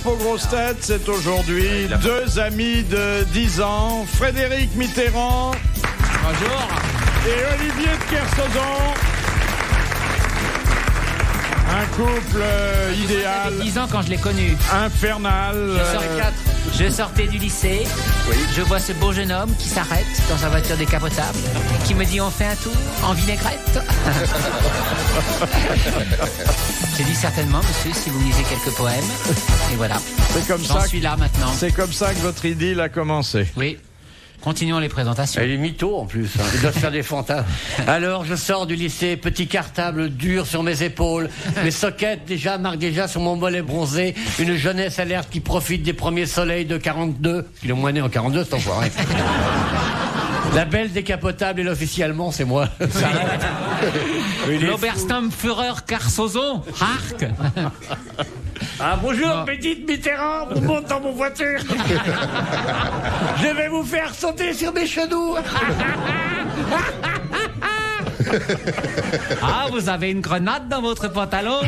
Info Grosse Tête, c'est aujourd'hui deux amis de 10 ans, Frédéric Mitterrand. Bonjour. Et Olivier de Kersauzon. Un couple idéal. J'avais 10 ans quand je l'ai connu. Infernal. Je sortais du lycée. Oui. Je vois ce beau jeune homme qui s'arrête dans sa voiture décapotable, qui me dit on fait un tour en vinaigrette. J'ai dit certainement, monsieur, si vous me lisez quelques poèmes. Et voilà. C'est comme J'en ça. suis là maintenant. C'est comme ça que votre idylle a commencé. Oui. Continuons les présentations. Elle est mytho en plus, hein. Il doit se faire des fantasmes. Alors je sors du lycée, petit cartable dur sur mes épaules, mes soquettes déjà marquent déjà sur mon mollet bronzé, une jeunesse alerte qui profite des premiers soleils de 42. Il est au moins né en 42 cet enfoiré. La belle décapotable et l'officier allemand, c'est moi. L'Obersturmführer Kersauzon, Hark. Ah bonjour, petite Mitterrand, vous montez dans mon voiture. Je vais vous faire sauter sur mes genoux. Ah, vous avez une grenade dans votre pantalon?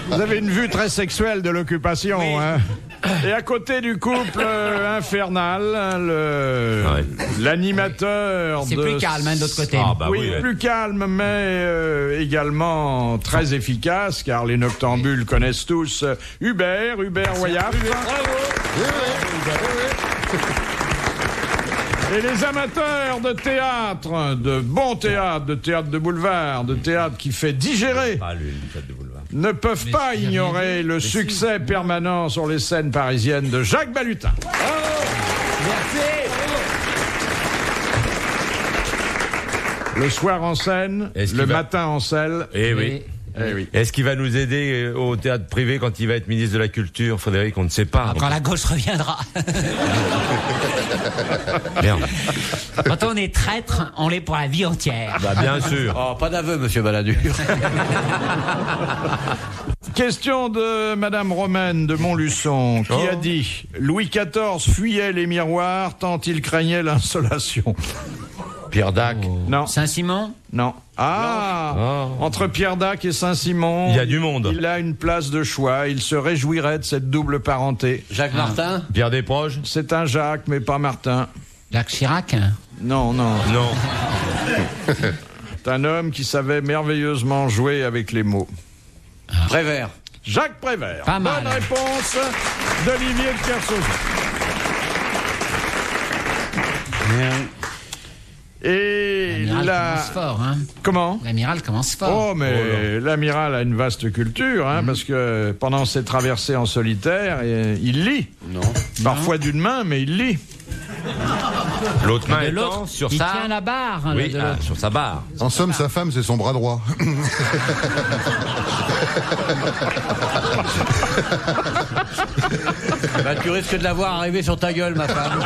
Vous avez une vue très sexuelle de l'occupation, Oui. hein. Et à côté du couple infernal, l'animateur C'est plus calme, hein, de l'autre côté. Ah, bah oui, plus calme, mais également très efficace, car les noctambules connaissent tous Hubert Wyatt. Et les amateurs de théâtre, de bon théâtre, de théâtre de boulevard, de théâtre qui fait digérer, Ah, le théâtre de boulevard. ne peuvent pas ignorer le succès permanent sur les scènes parisiennes de Jacques Balutin. Le soir en scène, le matin en selle. Eh oui. Eh oui. Est-ce qu'il va nous aider au théâtre privé quand il va être ministre de la Culture, Frédéric? On ne sait pas. Quand la gauche reviendra. Merde. Quand on est traître, on l'est pour la vie entière. Bah, bien sûr. Oh, pas d'aveu, monsieur Balladur. Question de Madame Romaine de Montluçon, qui a dit « Louis XIV fuyait les miroirs tant il craignait l'insolation. Pierre Dac. Non, Saint-Simon? non. Ah, entre Pierre Dac et Saint-Simon, Il y a du monde. Il a une place de choix. Il se réjouirait de cette double parenté. Jacques Martin. Pierre Desproges. C'est un Jacques, mais pas Martin. Jacques Chirac? Non, non. Non. C'est un homme qui savait merveilleusement jouer avec les mots. Prévert. Jacques Prévert. Pas mal. Bonne réponse d'Olivier de Kersauzon. Et L'amiral la... commence fort, hein. Comment? L'amiral commence fort. Oh, mais l'amiral a une vaste culture, hein, parce que pendant ses traversées en solitaire, il lit. Non. Parfois d'une main, mais il lit. L'autre main De étant l'autre, sur il sa... tient la barre. Hein, Oui, de l'autre. sur sa barre. En somme, sa femme, c'est son bras droit. Bah, tu risques de la voir arriver sur ta gueule, ma femme.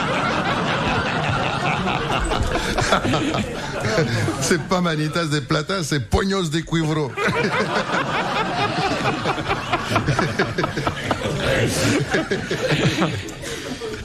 C'est pas Manitas de Plata, c'est Pognos de Cuivro.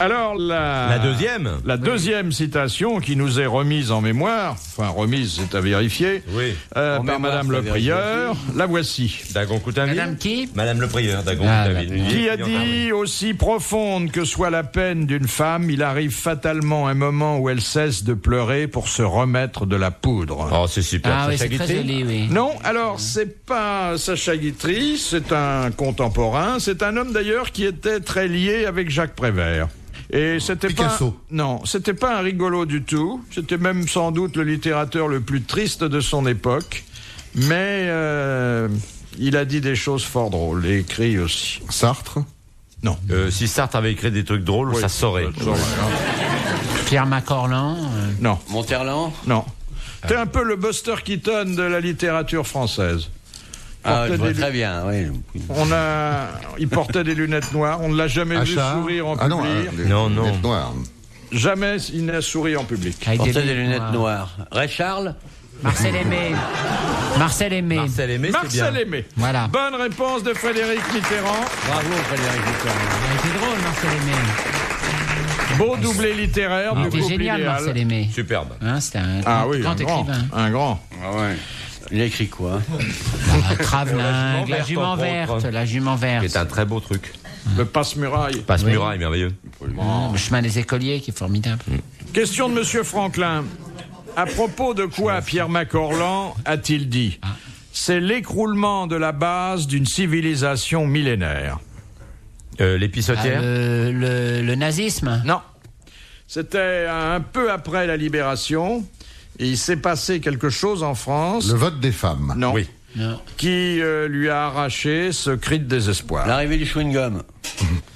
Alors, La deuxième. La deuxième citation qui nous est remise en mémoire, enfin remise, c'est à vérifier, Oui. par mémoire, Madame c'est le à Prieur, la voici. Dagon Coutainville. Madame qui? Madame le Prieur, Dagon Ah, Coutainville. Qui a dit, aussi profonde que soit la peine d'une femme, il arrive fatalement un moment où elle cesse de pleurer pour se remettre de la poudre. Oh, c'est super. Ah oui, Sacha c'est très Guitry. joli, oui. Non, alors c'est pas Sacha Guitry, c'est un contemporain, c'est un homme d'ailleurs qui était très lié avec Jacques Prévert. Et c'était Picasso. pas, non, c'était pas un rigolo du tout. C'était même sans doute le littérateur le plus triste de son époque. Mais il a dit des choses fort drôles et écrit aussi. Sartre. Non. Si Sartre avait écrit des trucs drôles, Oui, ça saurait. ça saurait, hein. Pierre Macorlan. Non, Monterland. non. T'es un peu le Buster Keaton de la littérature française. Ah, je Portait vois des- très bien, oui. Il portait des lunettes noires. On ne l'a jamais vu Achard. sourire en Ah non, public. les Non, non. lunettes noires. Jamais il n'a souri en public. Avec Portait des lunettes noires. Ray Charles. Marcel Aimé. Marcel Aimé. Marcel Aimé, c'est bien. Marcel Aimé. Voilà. Bonne réponse de Frédéric Mitterrand. Bravo, Frédéric Mitterrand. Il était drôle, Marcel Aimé. Beau doublé littéraire Il du était couple génial, idéal. Marcel Aimé. Superbe. Hein, c'était un Ah oui, grand un grand, écrivain. un grand. Ah ouais. Il a écrit quoi? Travelling, la jument verte, la jument verte. C'est un très beau truc. Le passe-muraille. Passe-muraille, merveilleux. Le chemin des écoliers qui est formidable. Question de Monsieur Franklin. À propos de quoi Pierre Macorlan a-t-il dit? C'est l'écroulement de la base d'une civilisation millénaire. L'épissotière. Le nazisme. Non. C'était un peu après la Libération. Et il s'est passé quelque chose en France. Le vote des femmes. Non. Oui. Non. Qui lui a arraché ce cri de désespoir. L'arrivée du chewing-gum.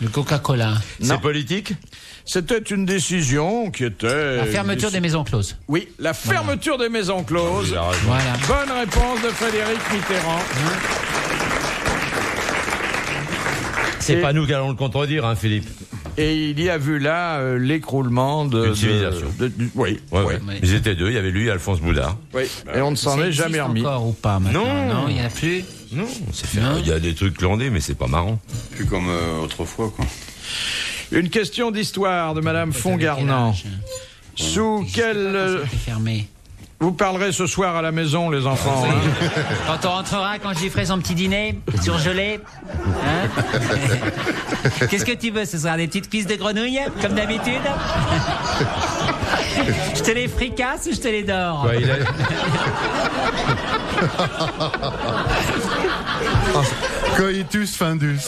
Le Coca-Cola. Non. C'est politique? C'était une décision qui était... La fermeture des maisons closes. Oui, la fermeture des maisons closes. Voilà. Bonne réponse de Frédéric Mitterrand. C'est Et- pas nous qui allons le contredire, hein, Philippe. Et il y a vu là l'écroulement Une civilisation. Oui, Ouais, oui, ouais. Ils étaient deux, il y avait lui et Alphonse Boudard. oui. Et on ne s'en Ça est jamais existe remis. encore ou pas maintenant? Non. Il n'y en a plus. Non, c'est fait. Non. Il y a des trucs glandés, mais c'est pas marrant. Plus comme autrefois, quoi. Une question d'histoire de Madame Fongarnant. Sous quel... C'est fermé. Vous parlerez ce soir à la maison, les enfants. hein. Quand on rentrera, quand j'y ferai son petit dîner, surgelé. Hein. Qu'est-ce que tu veux ce soir? Des petites cuisses de grenouille, comme d'habitude? Je te les fricasse ou je te les dors? Ouais, Coitus findus.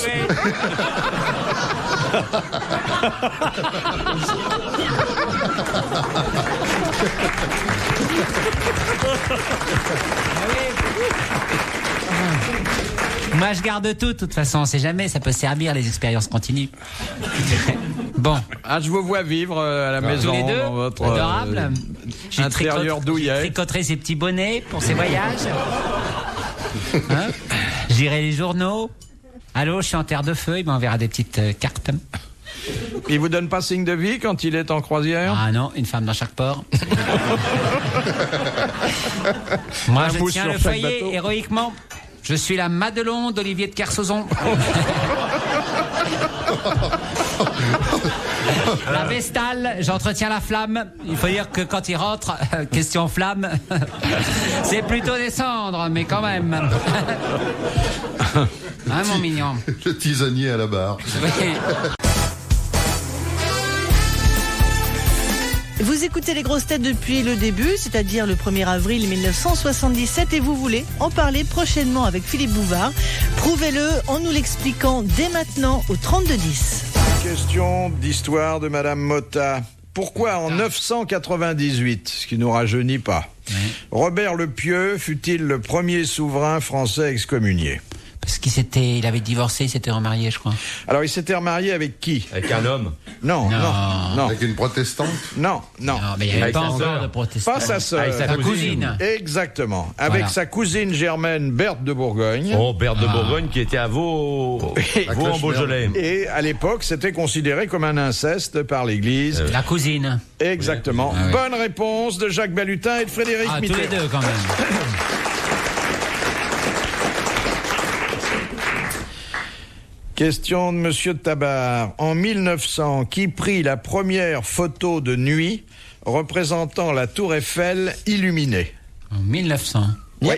Moi, je garde tout, de toute façon. On sait jamais, ça peut servir, les expériences continues. Bon, Ah, je vous vois vivre à la maison. tous les deux, dans votre adorable. intérieur J'ai douillet. tricoterai ces petits bonnets pour ses voyages. Hein, j'irai les journaux. Allô, je suis en terre de feu, il m'enverra des petites cartes. Il vous donne pas signe de vie quand il est en croisière? Ah non, une femme dans chaque port. Moi, Un je mousse tiens sur le chaque foyer bateau. héroïquement. Je suis la Madelon d'Olivier de Kersauzon. La Vestale, j'entretiens la flamme. Il faut dire que quand il rentre, question flamme, c'est plutôt des cendres, mais quand même. Hein, mon mignon? Le tisonnier à la barre. Oui. Vous écoutez les grosses têtes depuis le début, c'est-à-dire le 1er avril 1977, et vous voulez en parler prochainement avec Philippe Bouvard. Prouvez-le en nous l'expliquant dès maintenant au 3210. Question d'histoire de Madame Motta. Pourquoi en 998, ce qui nous rajeunit pas, Robert le Pieux fut-il le premier souverain français excommunié? Parce il avait divorcé, il s'était remarié, je crois. Alors il s'était remarié avec qui? Avec un homme. Non, non, non, Avec une protestante. non, non. Non, mais il n'y avait Avec pas sa encore sœur. de protestants. Pas sa sœur. Avec Sa cousine. Exactement. Avec Voilà. sa cousine germaine Berthe de Bourgogne. Oh, Berthe de Bourgogne qui était à Vaux en Beaujolais. Et à l'époque, c'était considéré comme un inceste par l'Église. La cousine. Exactement. Ah oui. Bonne réponse de Jacques Balutin et de Frédéric Ah, tous Mitterrand. les deux, quand même. Question de Monsieur Tabar. En 1900, qui prit la première photo de nuit représentant la Tour Eiffel illuminée? En 1900. Oui.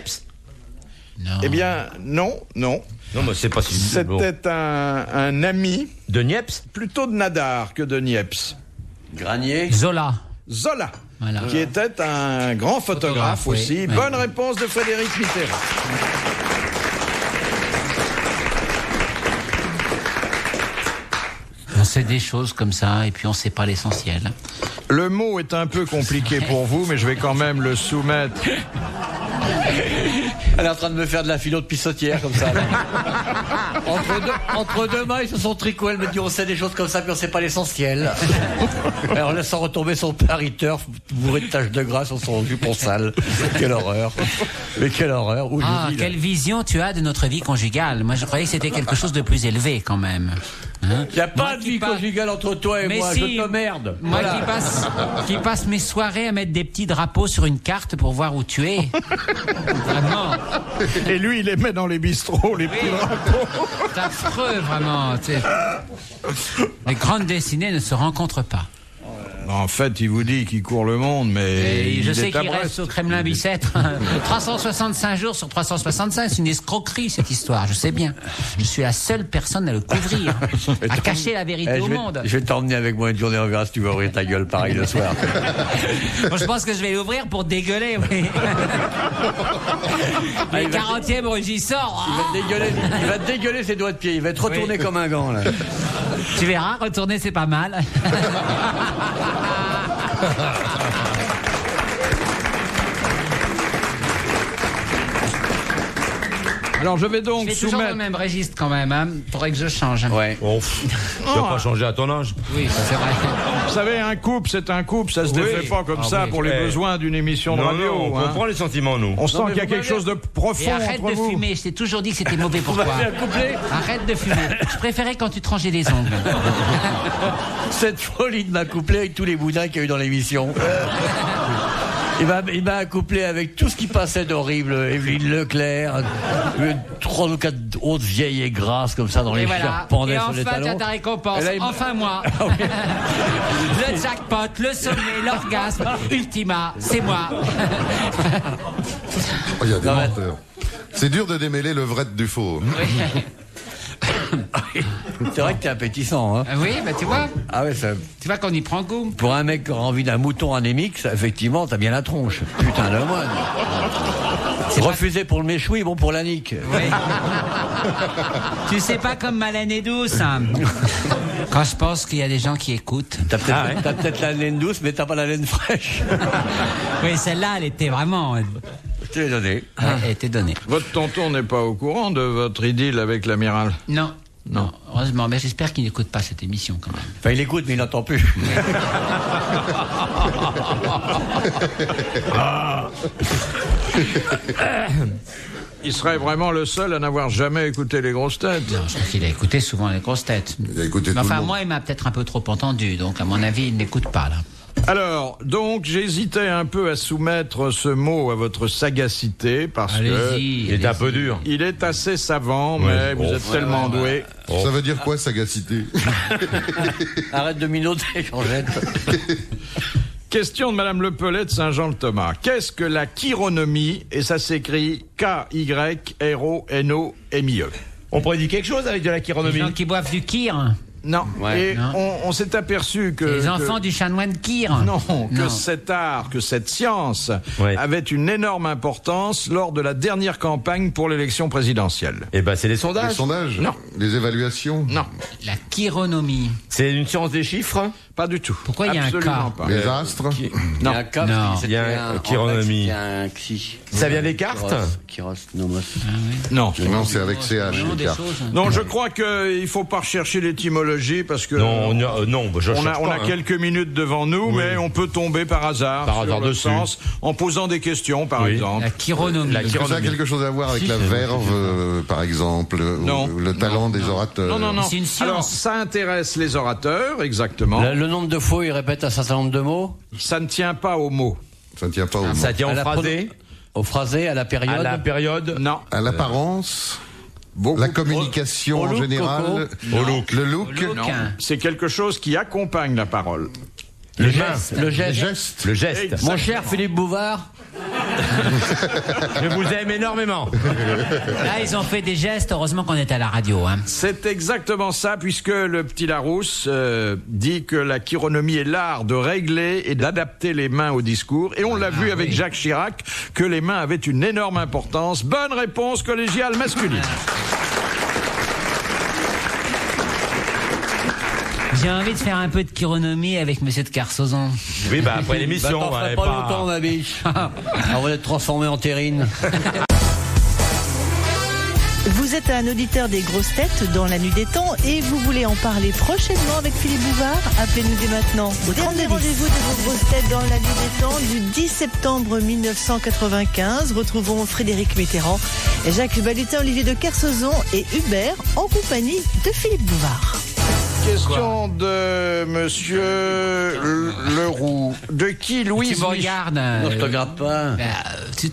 Non. Eh bien, non, non. Non, mais c'est pas si bon. C'était un ami, De Niepce? plutôt de Nadar que de Niepce. Granier. Zola. Zola, Voilà. qui était un grand photographe Photographe, oui. aussi. Oui. Bonne réponse de Frédéric Mitterrand. On sait des choses comme ça, et puis on sait pas l'essentiel. Le mot est un peu compliqué pour vous, mais je vais quand même le soumettre. Elle est en train de me faire de la philo de pissotière comme ça. Là. Entre deux mains, ils se sont tricotés. Elle me dit on sait des choses comme ça, puis on sait pas l'essentiel. Alors laissant retomber son pariteur bourré de taches de gras sur son jupon sale. Quelle horreur. Mais quelle horreur. Où Ah, je vis, là. quelle vision tu as de notre vie conjugale. Moi, je croyais que c'était quelque chose de plus élevé, quand même. Hein? Il n'y a pas Moi de qui vie passe- conjugale entre toi et Mais moi, si. je te merde. Moi Voilà. qui passe mes soirées à mettre des petits drapeaux sur une carte pour voir où tu es. Vraiment. Et lui, il les met dans les bistrots, les petits drapeaux. C'est affreux, vraiment. Tu sais. Les grandes destinées ne se rencontrent pas. En fait, il vous dit qu'il court le monde, mais Et il Je il sais est à qu'il reste Brest. au Kremlin Bicêtre 365 jours sur 365. C'est une escroquerie, cette histoire. Je sais bien. Je suis la seule personne à le couvrir, à cacher la vérité au monde. Je vais t'emmener avec moi une journée, on verra si tu vas ouvrir ta gueule pareil le soir. Bon, je pense que je vais l'ouvrir pour dégueuler, oui. Le 40e rugissant. Il va te dégueuler ses doigts de pied, il va être retourné comme un gant là. Tu verras, retourner, c'est pas mal. Alors je vais donc Je suis toujours dans le même registre quand même, hein. Faudrait que je change. Ouais. Oh, tu vas pas changer à ton âge. Oui, ça c'est vrai. Vous savez, un couple, c'est un couple, ça se défait pas comme ça oui. pour les besoins d'une émission de Non, radio. non, on hein. comprend les sentiments, nous. On sent qu'il y a vous quelque m'avez- chose de Et profond arrête entre de vous. fumer, je t'ai toujours dit que c'était mauvais pour On va toi. faire un couplet. Arrête de fumer. Je préférais quand tu te rangeais les ongles. Cette folie de m'accoupler avec tous les boudins qu'il y a eu dans l'émission. Il m'a accouplé avec tout ce qui passait d'horrible. Evelyne Leclerc, 3 ou 4 autres vieilles et grasses comme ça dans Et les voilà. chairs pendaient Et sur les enfin, tu as talons. ta récompense. Et là, il m'a- Enfin, moi. Le jackpot, le sommet, l'orgasme, ultima, c'est moi. Oh, il y a des Non, mais- menteurs. C'est dur de démêler le vrai du faux. C'est vrai que t'es appétissant, hein. Oui, bah tu vois. Ah ouais, ça, Tu vois qu'on y prend goût. pour un mec qui aura envie d'un mouton anémique, ça, effectivement, t'as bien la tronche. Putain de moine. Refusé pour le méchoui, bon pour la nique. Oui. Tu sais pas comme ma laine est douce. Hein. Quand je pense qu'il y a des gens qui écoutent. T'as peut-être la laine douce, mais t'as pas la laine fraîche. Oui, celle-là, elle était vraiment. Je te l'ai donné. Elle était donnée. Votre tonton n'est pas au courant de votre idylle avec l'amiral. Non. Non, heureusement, mais j'espère qu'il n'écoute pas cette émission quand même. Enfin, il écoute, mais il n'entend plus. Il serait vraiment le seul à n'avoir jamais écouté les grosses têtes. Non, je crois qu'il a écouté souvent les grosses têtes. Il a écouté Mais tout le enfin, monde. moi, il m'a peut-être un peu trop entendu, donc à mon avis, il n'écoute pas là. Alors, donc, j'hésitais un peu à soumettre ce mot à votre sagacité parce que Allez-y. Il est un peu dur. il est assez savant, mais vous êtes tellement doué. Ça veut dire quoi, sagacité? Arrête de minauder, Georgette. Question de Madame Lepellet de Saint-Jean-le-Thomas. Qu'est-ce que la chironomie? Et ça s'écrit K-Y-R-O-N-O-M-I-E. On pourrait dire quelque chose avec de la Les chironomie. gens qui boivent du kir. Non. Ouais. Et Non. on s'est aperçu que... Les que- enfants du chanoine kir. Non, que Non. cet art, que cette science Ouais. avait une énorme importance lors de la dernière campagne pour l'élection présidentielle. Eh ben, c'est les Les sondages. sondages? Non. Les évaluations? Non, La chironomie. C'est une science des chiffres. pas du tout. Pourquoi il y a un Absolument K pas. Les astres? Il y a un cap, Non. c'était Il y a un chironomie. Il y a un xi. Ça vient des cartes. Kiros, nomos. Non. Non, c'est avec CH, Non, les des cartes. choses. Non, je crois qu'il ne faut pas rechercher l'étymologie parce que Non, non, bah, je on cherche a pas, hein. quelques minutes devant nous, Oui. mais on peut tomber par hasard Par sur hasard le dessus. sens en posant des questions, par Oui. exemple. La chironomie. La Est-ce que ça a chironomie. quelque chose à voir avec la verve, par exemple, Non. ou le talent des orateurs? Non, non, non. C'est une science. Alors, ça intéresse les orateurs, exactement. Le nombre de fois, il répète un certain nombre de mots. Ça ne tient pas aux mots. Ça ne tient pas au mot. Ça tient À au la phrasé, Au phrasé, à la période. à la période. Non. À l'apparence, Beaucoup. la communication au en look, général, Coco. Au look. le look, Au look. Non. C'est quelque chose qui accompagne la parole. Le Les geste. mains. Le les geste. gestes. Le geste. Mon cher Philippe Bouvard. Je vous aime énormément. Là, ils ont fait des gestes. Heureusement qu'on est à la radio. Hein. C'est exactement ça, puisque le petit Larousse dit que la chironomie est l'art de régler et d'adapter les mains au discours. Et on l'a vu avec Jacques Chirac, que les mains avaient une énorme importance. Bonne réponse collégiale masculine. J'ai envie de faire un peu de chironomie avec Monsieur de Carsozon. Oui, bah après l'émission, T'en feras pas longtemps, ma biche. On va être transformé en terrine. Vous êtes un auditeur des grosses têtes dans la nuit des temps et vous voulez en parler prochainement avec Philippe Bouvard. Appelez-nous dès maintenant au dernier rendez-vous de vos grosses têtes dans la nuit des temps du 10 septembre 1995. Retrouvons Frédéric Mitterrand, Jacques Balutin, Olivier de Kersauzon et Hubert en compagnie de Philippe Bouvard. Question de Monsieur Leroux. De qui Louise Tu me regardes. Non, je te regarde pas.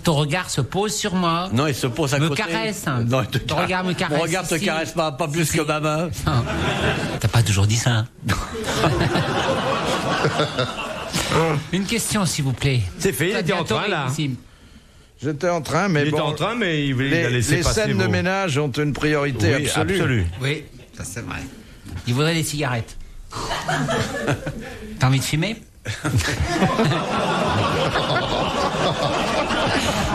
Ton regard se pose sur moi. Non, il se pose à Me côté. caresse. Non, il te Ton regard me caresse Mon regard te ici. caresse pas plus que ma main. T'as pas toujours dit ça. Une question, s'il vous plaît. C'est fait, il était en train, là. J'étais en train, mais Il était bon, en train, mais il a laissé les passer scènes de ménage ont une priorité Oui, absolue. absolue. Oui, ça c'est vrai. Il voudrait des cigarettes. T'as envie de fumer?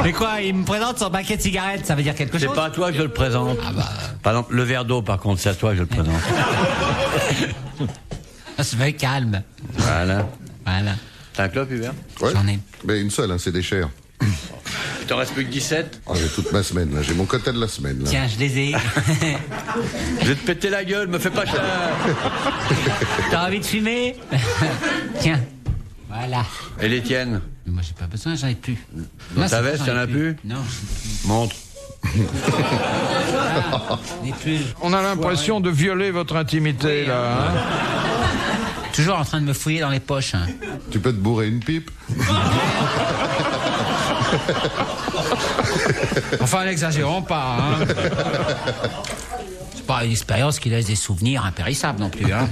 Mais quoi, il me présente son paquet de cigarettes, ça veut dire quelque chose? C'est pas à toi que je le présente. Par exemple, le verre d'eau, par contre, c'est à toi que je le présente. Se veut calme. Voilà. Voilà. T'as un clope, Hubert? Ouais. J'en ai. Mais une seule, hein, c'est des chairs. Il t'en reste plus que 17? Ah, j'ai toute ma semaine, là. J'ai mon quota de la semaine, là. Tiens, je les ai. Je vais te péter la gueule, me fais pas chier. T'as envie de fumer? Tiens. Voilà. Et les tiennes? Mais moi, j'ai pas besoin, j'en ai plus. Dans Non, ta c'est veste, pas, j'en ai y'en a plus? Non. Montre. J'en ai plus. On a l'impression de violer votre intimité, là. Hein. Toujours en train de me fouiller dans les poches. Hein. Tu peux te bourrer une pipe? Enfin, n'exagérons pas. Hein. C'est pas une expérience qui laisse des souvenirs impérissables non plus. Hein.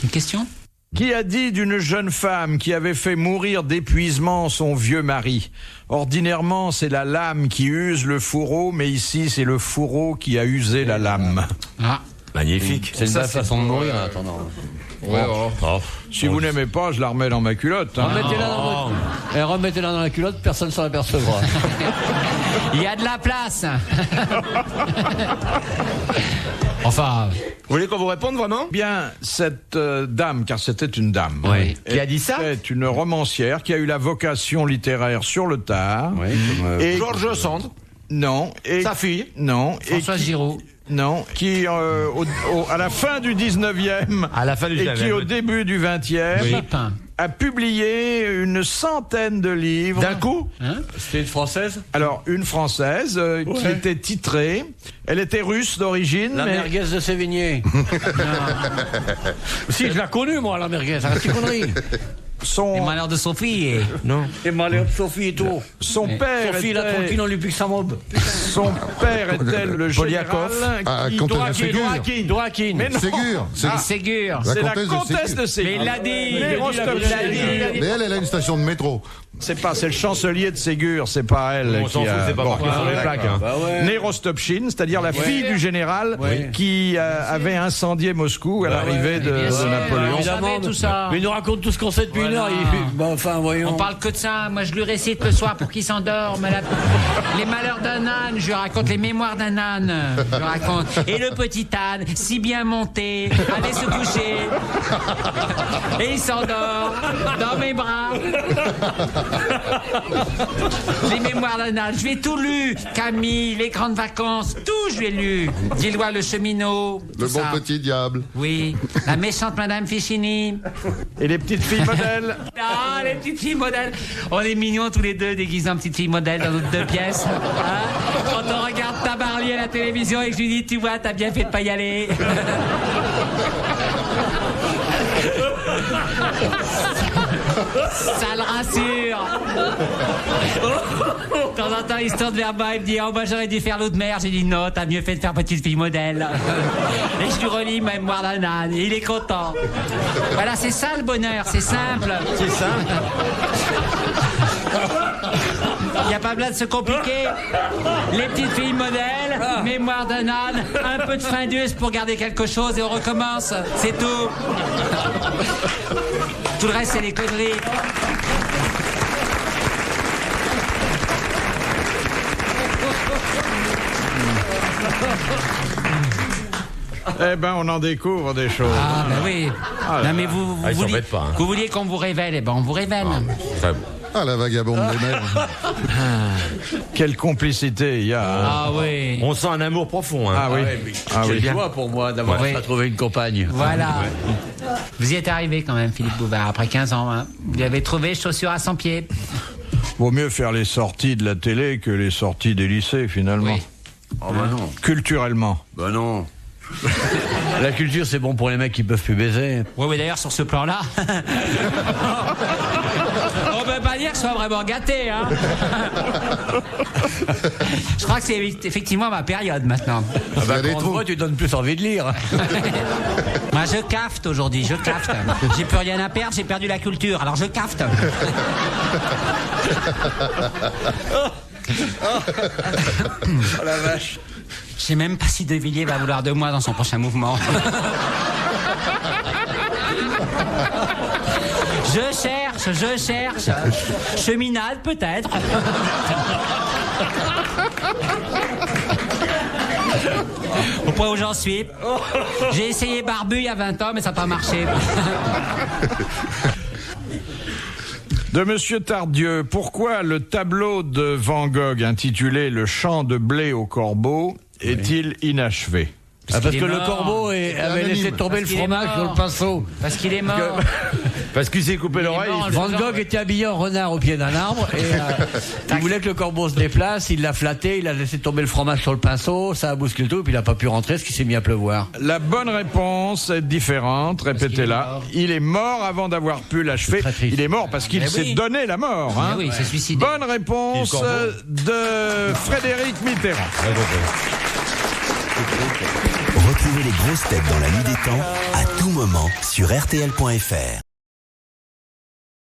Une question? Qui a dit d'une jeune femme qui avait fait mourir d'épuisement son vieux mari? Ordinairement, c'est la lame qui use le fourreau, mais ici, c'est le fourreau qui a usé la lame. Ah. Magnifique. C'est une belle façon de mourir, en attendant. Si vous n'aimez pas, je la remets dans ma culotte. Hein. Remettez-la dans la culotte, personne ne s'en apercevra. Il y a de la place. Enfin. Vous voulez qu'on vous réponde vraiment? Bien, cette dame, car c'était une dame, Oui. Qui a dit ça? est une romancière qui a eu la vocation littéraire sur le tard. Oui, Et Georges Sand. non. Et Sa fille. non. François Giraud. Non, qui à la fin du 19e À la fin du et 19e. qui au début du 20e Pépin. a publié une centaine de livres. D'un coup? C'était une française? Alors, une française qui était titrée. Elle était russe d'origine, La mais merguez de Sévigné. Si, je l'ai connue, moi, la merguez. Ça reste une connerie. Les son, malheurs de Sophie et... Et malheur de Sophie et tout. son père Sophie, là, tranquille, était, on lui pique sa mob. son père était le général Ah, qui- comtesse de Doakin, Ségur. Doakin. Mais non, Ségur. Les Ségur. La c'est la comtesse de comtesse de Ségur. Mais il l'a dit. Né Rostopchine. Mais elle a une station de métro. C'est le chancelier de Ségur, c'est pas elle On s'en qui fout, a... c'est pas Bon, marqué sur les plaques. Hein. Bah ouais. Né Rostopchine, c'est-à-dire la fille du général qui avait incendié Moscou à l'arrivée de Bien sûr, Napoléon. on savait tout ça. Mais il nous raconte tout ce qu'on sait depuis une heure. Bah, enfin, voyons. On parle que de ça. Moi, je lui récite le soir pour qu'il s'endorme. Les malheurs d'un âne. Je lui raconte les mémoires d'un âne. Je lui raconte. Et le petit âne, si bien monté, allait se coucher. Et il s'endort dans mes bras. Les mémoires d'un âne. Je lui ai tout lu. Camille, les grandes vacances, tout je lui ai lu. Gillois le cheminot. Le tout bon ça. petit diable. Oui. La méchante Madame Fichini. Et les petites filles modèles. Ah, les petites filles modèles. On est mignons tous les deux déguisés en petites filles modèles dans notre 2 pièces. Hein, quand on regarde Tabarly à la télévision et que je lui dis, tu vois, t'as bien fait de pas y aller. Ça le rassure. De temps en temps, il se tourne vers moi, il me dit, oh, moi j'aurais dû faire l'eau de mer. J'ai dit, non, t'as mieux fait de faire petite fille modèle. Et je lui relis ma mémoire d'un âne. Et il est content. Voilà, c'est ça le bonheur, c'est simple. C'est ça? Il n'y a pas besoin de se compliquer. Les petites filles modèles, mémoire d'un âne, un peu de Findus pour garder quelque chose et on recommence. C'est tout. Tout le reste, c'est des conneries. Eh ben, on en découvre des choses. Ah, ben oui. Non, mais vous Ah, ils vouliez, s'embêtent pas, hein. vous vouliez qu'on vous révèle, eh ben on vous révèle. Très bon. Ah, la vagabonde des mers. Quelle complicité il y a. Hein. Ah oui. On sent un amour profond. Hein. Ah oui. Ah Quelle oui. joie pour moi d'avoir Ouais. pas trouvé une compagne. Voilà. Vous y êtes arrivé quand même, Philippe Bouvard, après 15 ans. Hein. Vous avez trouvé chaussures à 100 pieds. Vaut mieux faire les sorties de la télé que les sorties des lycées, finalement. Oui. Oh bah non. Culturellement. Bah non. La culture, c'est bon pour les mecs qui peuvent plus baiser. Oui, mais d'ailleurs, sur ce plan-là. Oh, ben pas dire que je sois vraiment gâté, hein. Je crois que c'est effectivement ma période maintenant. Ah bah, quand on te voit, tu donnes plus envie de lire. Moi, je cafte aujourd'hui, je cafte. J'ai plus rien à perdre, j'ai perdu la culture, alors je cafte. Oh la vache. Je sais même pas si De Villiers va vouloir de moi dans son prochain mouvement. Je cherche. Cheminade, peut-être. Au point où j'en suis. J'ai essayé Barbu il y a 20 ans, mais ça n'a pas marché. De Monsieur Tardieu, pourquoi le tableau de Van Gogh intitulé « Le champ de blé au corbeau » est-il inachevé? Parce que le corbeau avait laissé tomber le fromage sur le pinceau. Parce qu'il est mort. Parce qu'il s'est coupé l'oreille. Van Gogh était habillé en renard au pied d'un arbre et il voulait que le corbeau se déplace, il l'a flatté, il a laissé tomber le fromage sur le pinceau, ça a bousculé tout, puis il n'a pas pu rentrer, ce qui s'est mis à pleuvoir. La bonne réponse est différente, répétez-la. Il est mort avant d'avoir pu l'achever. Il est mort parce qu'il s'est donné la mort. Hein. Oui, il s'est suicidé. Bonne réponse de Frédéric Mitterrand. Retrouvez les grosses têtes dans la nuit des temps à tout moment sur RTL.fr.